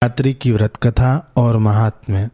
शिवरात्रि की व्रत कथा और महात्म्य।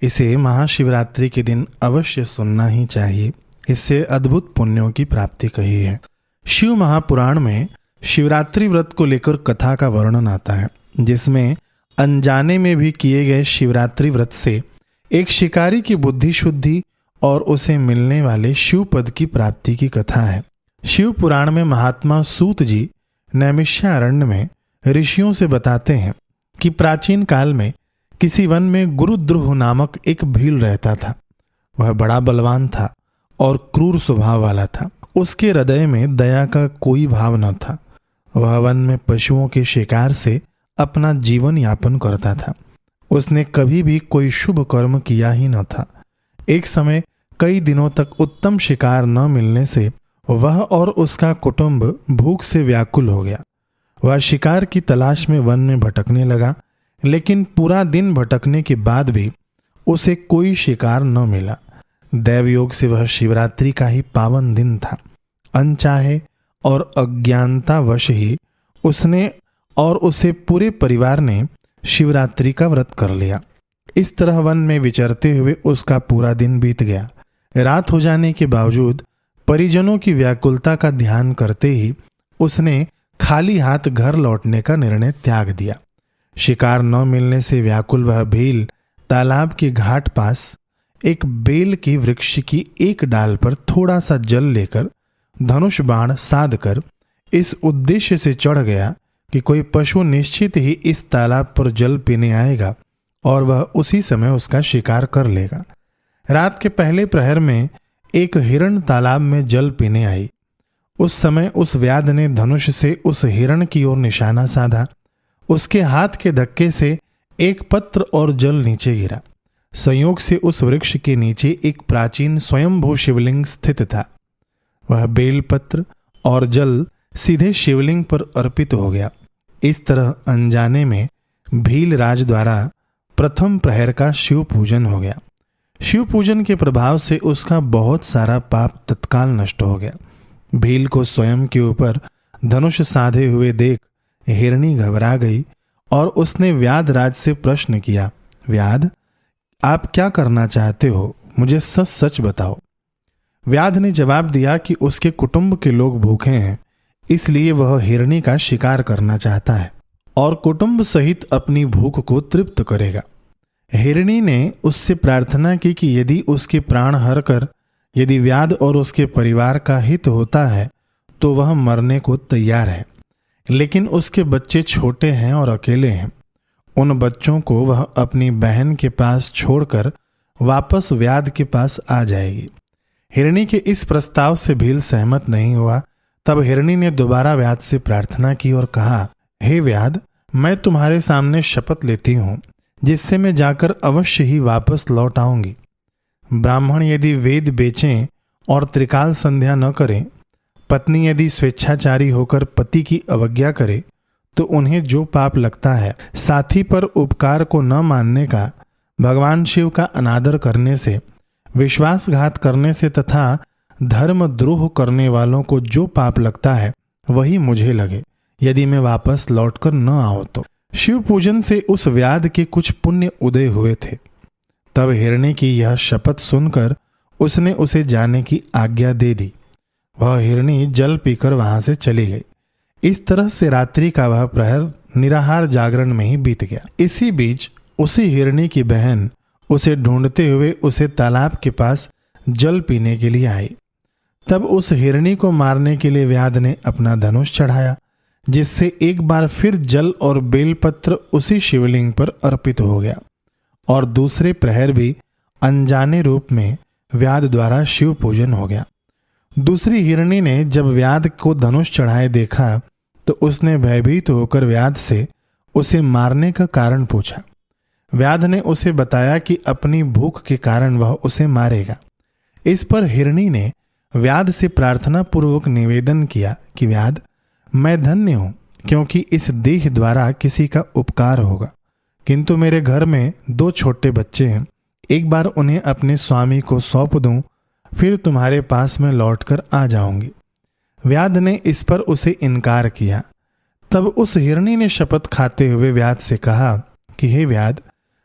इसे महाशिवरात्रि के दिन अवश्य सुनना ही चाहिए। इससे अद्भुत पुण्यों की प्राप्ति कही है। शिव महापुराण में शिवरात्रि व्रत को लेकर कथा का वर्णन आता है, जिसमें अनजाने में भी किए गए शिवरात्रि व्रत से एक शिकारी की बुद्धि शुद्धि और उसे मिलने वाले शिव पद की प्राप्ति की कथा है। शिव पुराण में महात्मा सूत जी नैमिषारण्य में ऋषियों से बताते हैं कि प्राचीन काल में किसी वन में गुरुद्रुह नामक एक भील रहता था। वह बड़ा बलवान था और क्रूर स्वभाव वाला था। उसके हृदय में दया का कोई भाव न था। वह वन में पशुओं के शिकार से अपना जीवन यापन करता था। उसने कभी भी कोई शुभ कर्म किया ही न था। एक समय कई दिनों तक उत्तम शिकार न मिलने से वह और उसका कुटुंब भूख से व्याकुल हो गया। वह शिकार की तलाश में वन में भटकने लगा, लेकिन पूरा दिन भटकने के बाद भी उसे कोई शिकार न मिला। दैवयोग से वह शिवरात्रि का ही पावन दिन था। अनचाहे और अज्ञानतावश ही उसने और उसे पूरे परिवार ने शिवरात्रि का व्रत कर लिया। इस तरह वन में विचरते हुए उसका पूरा दिन बीत गया। रात हो जाने के बावजूद परिजनों की व्याकुलता का ध्यान करते ही उसने खाली हाथ घर लौटने का निर्णय त्याग दिया। शिकार न मिलने से व्याकुल वह भील तालाब के घाट पास एक बेल के वृक्ष की एक डाल पर थोड़ा सा जल लेकर धनुष बाण साध कर इस उद्देश्य से चढ़ गया कि कोई पशु निश्चित ही इस तालाब पर जल पीने आएगा और वह उसी समय उसका शिकार कर लेगा। रात के पहले प्रहर में एक हिरण तालाब में जल पीने आई। उस समय उस व्याध ने धनुष से उस हिरण की ओर निशाना साधा। उसके हाथ के धक्के से एक पत्र और जल नीचे गिरा। संयोग से उस वृक्ष के नीचे एक प्राचीन स्वयंभू शिवलिंग स्थित था। वह बेलपत्र और जल सीधे शिवलिंग पर अर्पित हो गया। इस तरह अनजाने में भील राज द्वारा प्रथम प्रहर का शिव पूजन हो गया। शिव पूजन के प्रभाव से उसका बहुत सारा पाप तत्काल नष्ट हो गया। भील को स्वयं के ऊपर धनुष साधे हुए देख हिरणी घबरा गई और उसने व्याध राज से प्रश्न किया, व्याध, आप क्या करना चाहते हो? मुझे सच सच बताओ। व्याध ने जवाब दिया कि उसके कुटुंब के लोग भूखे हैं, इसलिए वह हिरणी का शिकार करना चाहता है और कुटुंब सहित अपनी भूख को तृप्त करेगा। हिरणी ने उससे प्रार्थना की कि यदि उसके प्राण हर कर यदि व्याध और उसके परिवार का हित होता है तो वह मरने को तैयार है, लेकिन उसके बच्चे छोटे हैं और अकेले हैं। उन बच्चों को वह अपनी बहन के पास छोड़कर वापस व्याध के पास आ जाएगी। हिरणी के इस प्रस्ताव से भील सहमत नहीं हुआ। तब हिरणी ने दोबारा व्याध से प्रार्थना की और कहा, हे व्याध, मैं तुम्हारे सामने शपथ लेती हूँ, जिससे मैं जाकर अवश्य ही वापस लौट आऊंगी। ब्राह्मण यदि वेद बेचें और त्रिकाल संध्या न करें, पत्नी यदि स्वेच्छाचारी होकर पति की अवज्ञा करे, तो उन्हें जो पाप लगता है, साथी पर उपकार को न मानने का, भगवान शिव का अनादर करने से, विश्वासघात करने से तथा धर्म द्रोह करने वालों को जो पाप लगता है वही मुझे लगे, यदि मैं वापस लौटकर न आऊं तो। शिव पूजन से उस व्याध के कुछ पुण्य उदय हुए थे। तब हिरणी की यह शपथ सुनकर उसने उसे जाने की आज्ञा दे दी। वह हिरणी जल पीकर वहां से चली गई। इस तरह से रात्रि का वह प्रहर निराहार जागरण में ही बीत गया। इसी बीच उसी हिरणी की बहन उसे ढूंढते हुए उसे तालाब के पास जल पीने के लिए आई। तब उस हिरणी को मारने के लिए व्याध ने अपना धनुष चढ़ाया, जिससे एक बार फिर जल और बेलपत्र उसी शिवलिंग पर अर्पित हो गया और दूसरे प्रहर भी अनजाने रूप में व्याध द्वारा शिव पूजन हो गया। दूसरी हिरणी ने जब व्याध को धनुष चढ़ाए देखा तो उसने भयभीत होकर व्याध से उसे मारने का कारण पूछा। व्याध ने उसे बताया कि अपनी भूख के कारण वह उसे मारेगा। इस पर हिरणी ने व्याध से प्रार्थना पूर्वक निवेदन किया कि व्याध, मैं धन्य हूं, क्योंकि इस देह द्वारा किसी का उपकार होगा, किंतु मेरे घर में 2 छोटे बच्चे हैं। एक बार उन्हें अपने स्वामी को सौंप दूं, फिर तुम्हारे पास में लौटकर आ जाऊंगी। व्याध ने इस पर उसे इनकार किया। तब उस हिरणी ने शपथ खाते हुए व्याध से कहा कि हे व्याध,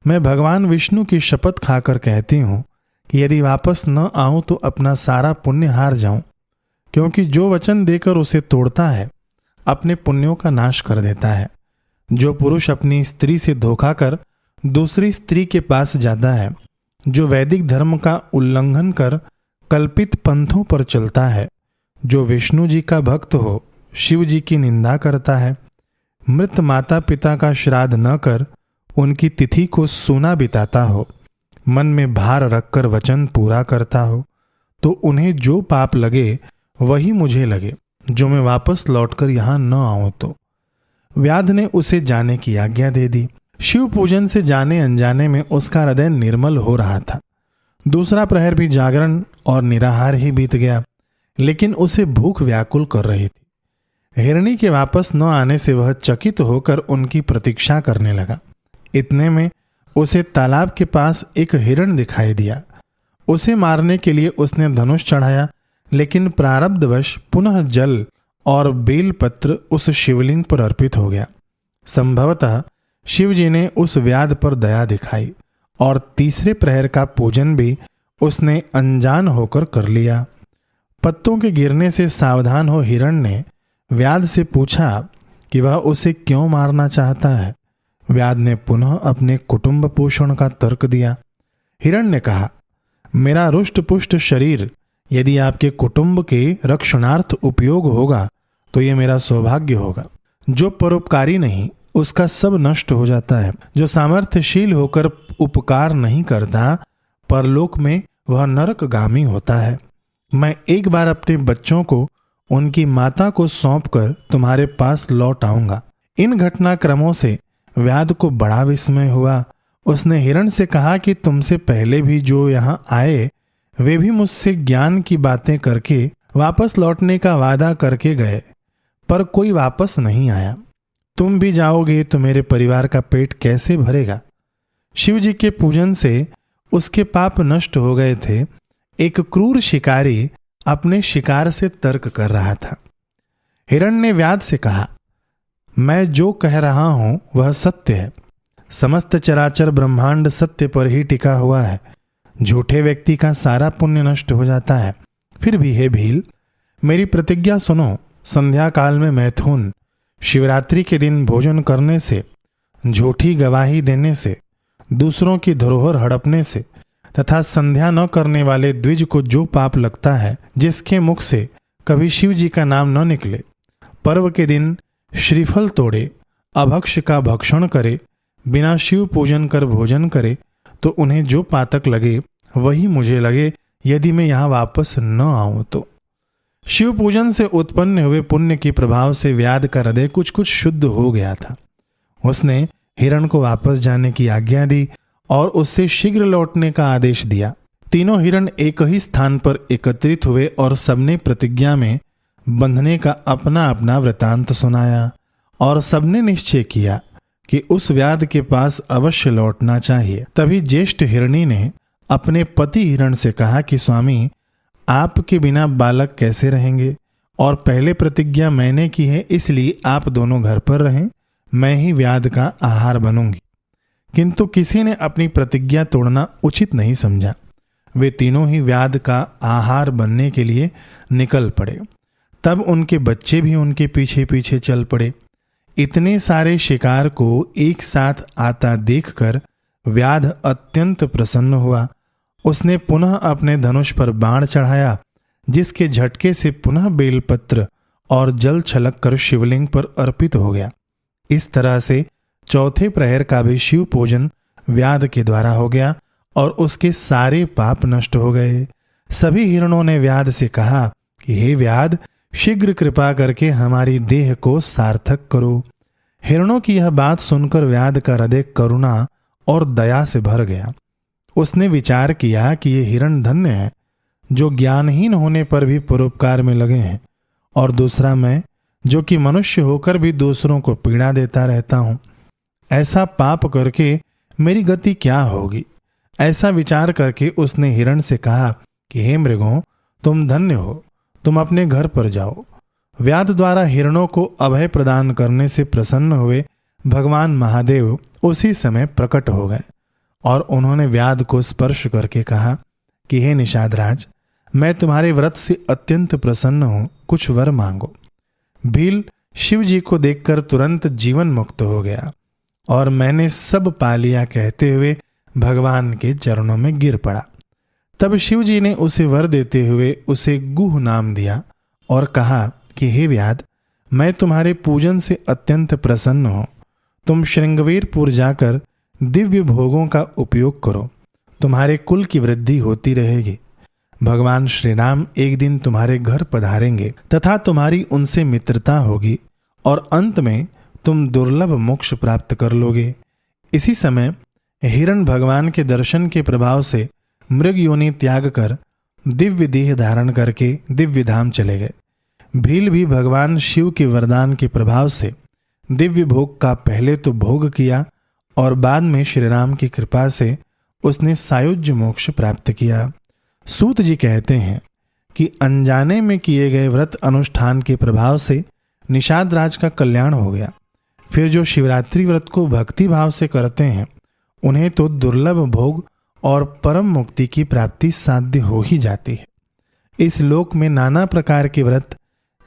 मैं भगवान विष्णु की शपथ खाकर कहती हूँ कि यदि वापस न आऊं तो अपना सारा पुण्य हार जाऊं, क्योंकि जो वचन देकर उसे तोड़ता है अपने पुण्यों का नाश कर देता है। जो पुरुष अपनी स्त्री से धोखा कर दूसरी स्त्री के पास जाता है, जो वैदिक धर्म का उल्लंघन कर कल्पित पंथों पर चलता है, जो विष्णु जी का भक्त हो शिव जी की निंदा करता है, मृत माता पिता का श्राद्ध न कर उनकी तिथि को सूना बिताता हो, मन में भार रखकर वचन पूरा करता हो, तो उन्हें जो पाप लगे वही मुझे लगे, जो मैं वापस लौटकर यहां न आऊं तो। व्याध ने उसे जाने की आज्ञा दे दी। शिव पूजन से जाने अनजाने में उसका हृदय निर्मल हो रहा था। दूसरा प्रहर भी जागरण और निराहार ही बीत गया, लेकिन उसे भूख व्याकुल कर रही थी। हिरणी के वापस न आने से वह चकित होकर उनकी प्रतीक्षा करने लगा। इतने में उसे तालाब के पास एक हिरण दिखाई दिया। उसे मारने के लिए उसने धनुष चढ़ाया, लेकिन प्रारब्धवश पुनः जल और बेलपत्र उस शिवलिंग पर अर्पित हो गया। संभवतः शिव जी ने उस व्याध पर दया दिखाई और तीसरे प्रहर का पूजन भी उसने अनजान होकर कर लिया। पत्तों के गिरने से सावधान हो हिरण ने व्याध से पूछा कि वह उसे क्यों मारना चाहता है। व्याध ने पुनः अपने कुटुंब पोषण का तर्क दिया। हिरण ने कहा, मेरा रुष्ट पुष्ट शरीर यदि आपके कुटुंब के रक्षणार्थ उपयोग होगा तो ये मेरा सौभाग्य होगा। जो परोपकारी नहीं उसका सब नष्ट हो जाता है। जो सामर्थ्यशील होकर उपकार नहीं करता परलोक में वह नरकगामी होता है। मैं एक बार अपने बच्चों को उनकी माता को सौंपकर तुम्हारे पास लौट आऊंगा। इन घटनाक्रमों से व्याध को बड़ा विस्मय हुआ। उसने हिरण से कहा कि तुमसे पहले भी जो यहाँ आए वे भी मुझसे ज्ञान की बातें करके वापस लौटने का वादा करके गए, पर कोई वापस नहीं आया। तुम भी जाओगे तो मेरे परिवार का पेट कैसे भरेगा। शिव जी के पूजन से उसके पाप नष्ट हो गए थे। एक क्रूर शिकारी अपने शिकार से तर्क कर रहा था। हिरण ने व्याध से कहा, मैं जो कह रहा हूं वह सत्य है। समस्त चराचर ब्रह्मांड सत्य पर ही टिका हुआ है। झूठे व्यक्ति का सारा पुण्य नष्ट हो जाता है। फिर भी हे भील, मेरी प्रतिज्ञा सुनो। संध्या काल में मैथुन, शिवरात्रि के दिन भोजन करने से, झूठी गवाही देने से, दूसरों की धरोहर हड़पने से तथा संध्या न करने वाले द्विज को जो पाप लगता है, जिसके मुख से कभी शिव जी का नाम न निकले, पर्व के दिन श्रीफल तोड़े, अभक्ष का भक्षण करे, बिना शिव पूजन कर भोजन करे, तो उन्हें जो पातक लगे वही मुझे लगे यदि मैं यहाँ वापस न आऊं तो। शिव पूजन से उत्पन्न हुए पुण्य के प्रभाव से व्याध का हृदय कुछ कुछ शुद्ध हो गया था। उसने हिरण को वापस जाने की आज्ञा दी और उससे शीघ्र लौटने का आदेश दिया। तीनों हिरण एक ही स्थान पर एकत्रित हुए और सबने प्रतिज्ञा में बंधने का अपना अपना वृतांत सुनाया और सबने निश्चय किया कि उस व्याध के पास अवश्य लौटना चाहिए। तभी ज्येष्ठ हिरणी ने अपने पति हिरण से कहा कि स्वामी, आपके बिना बालक कैसे रहेंगे, और पहले प्रतिज्ञा मैंने की है, इसलिए आप दोनों घर पर रहें, मैं ही व्याध का आहार बनूंगी। किंतु किसी ने अपनी प्रतिज्ञा तोड़ना उचित नहीं समझा। वे तीनों ही व्याध का आहार बनने के लिए निकल पड़े। तब उनके बच्चे भी उनके पीछे पीछे चल पड़े। इतने सारे शिकार को एक साथ आता देखकर व्याध अत्यंत प्रसन्न हुआ। उसने पुनः अपने धनुष पर बाण चढ़ाया, जिसके झटके से पुनः बेलपत्र और जल छलक कर शिवलिंग पर अर्पित हो गया। इस तरह से चौथे प्रहर का भी शिव पूजन व्याध के द्वारा हो गया और उसके सारे पाप नष्ट हो गए। सभी हिरणों ने व्याध से कहा कि हे व्याध, शीघ्र कृपा करके हमारी देह को सार्थक करो। हिरणों की यह बात सुनकर व्याध का हृदय करुणा और दया से भर गया। उसने विचार किया कि ये हिरण धन्य है जो ज्ञानहीन होने पर भी परोपकार में लगे हैं, और दूसरा मैं जो कि मनुष्य होकर भी दूसरों को पीड़ा देता रहता हूं। ऐसा पाप करके मेरी गति क्या होगी। ऐसा विचार करके उसने हिरण से कहा कि हे मृगों, तुम धन्य हो, तुम अपने घर पर जाओ। व्याध द्वारा हिरणों को अभय प्रदान करने से प्रसन्न हुए भगवान महादेव उसी समय प्रकट हो गए और उन्होंने व्याध को स्पर्श करके कहा कि हे निषादराज, मैं तुम्हारे व्रत से अत्यंत प्रसन्न हूं, कुछ वर मांगो। भील शिव जी को देखकर तुरंत जीवन मुक्त हो गया और मैंने सब पा लिया कहते हुए भगवान के चरणों में गिर पड़ा। तब शिव जी ने उसे वर देते हुए उसे गुह नाम दिया और कहा कि हे व्याध, मैं तुम्हारे पूजन से अत्यंत प्रसन्न हूं। तुम श्रृंगवीरपुर जाकर दिव्य भोगों का उपयोग करो, तुम्हारे कुल की वृद्धि होती रहेगी। भगवान श्री राम एक दिन तुम्हारे घर पधारेंगे तथा तुम्हारी उनसे मित्रता होगी और अंत में तुम दुर्लभ मोक्ष प्राप्त कर लोगे। इसी समय हिरण भगवान के दर्शन के प्रभाव से मृग योनि त्याग कर दिव्य देह धारण करके दिव्य धाम चले गए। भील भी भगवान शिव के वरदान के प्रभाव से दिव्य भोग का पहले तो भोग किया और बाद में श्री राम की कृपा से उसने सायुज्य मोक्ष प्राप्त किया। सूत जी कहते हैं कि अनजाने में किए गए व्रत अनुष्ठान के प्रभाव से निषाद राज का कल्याण हो गया। फिर जो शिवरात्रि व्रत को भक्ति भाव से करते हैं उन्हें तो दुर्लभ भोग और परम मुक्ति की प्राप्ति साध्य हो ही जाती है। इस लोक में नाना प्रकार के व्रत,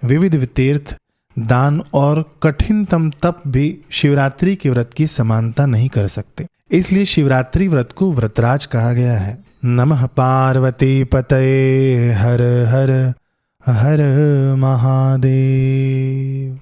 विविध तीर्थ, दान और कठिनतम तप भी शिवरात्रि के व्रत की समानता नहीं कर सकते। इसलिए शिवरात्रि व्रत को व्रतराज कहा गया है। नमः पार्वती पतये हर हर हर महादेव।